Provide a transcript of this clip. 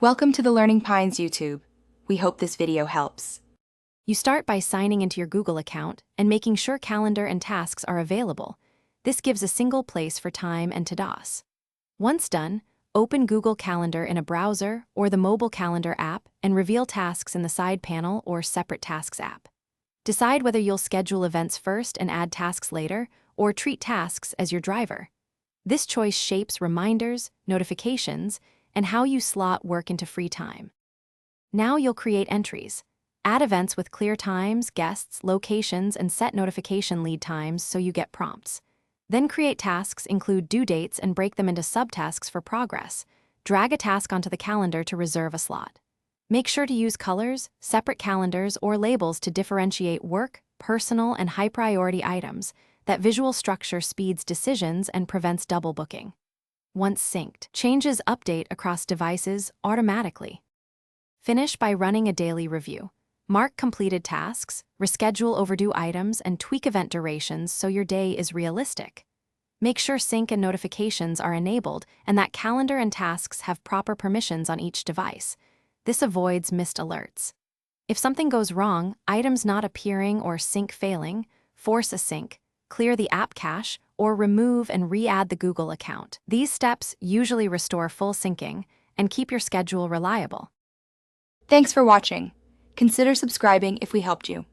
Welcome to the Learning Pines YouTube. We hope this video helps. You start by signing into your Google account and making sure calendar and tasks are available. This gives a single place for time and to-dos. Once done, open Google Calendar in a browser or the mobile calendar app and reveal tasks in the side panel or separate tasks app. Decide whether you'll schedule events first and add tasks later, or treat tasks as your driver. This choice shapes reminders, notifications, and how you slot work into free time. Now you'll create entries. Add events with clear times, guests, locations, and set notification lead times so you get prompts. Then create tasks, include due dates, and break them into subtasks for progress. Drag a task onto the calendar to reserve a slot. Make sure to use colors, separate calendars, or labels to differentiate work, personal, and high-priority items. That visual structure speeds decisions and prevents double booking. Once synced, changes update across devices automatically. Finish by running a daily review. Mark completed tasks, reschedule overdue items, and tweak event durations so your day is realistic. Make sure sync and notifications are enabled and that calendar and tasks have proper permissions on each device. This avoids missed alerts. If something goes wrong, items not appearing or sync failing, force a sync, clear the app cache, or remove and re-add the Google account. These steps usually restore full syncing and keep your schedule reliable. Thanks for watching. Consider subscribing if we helped you.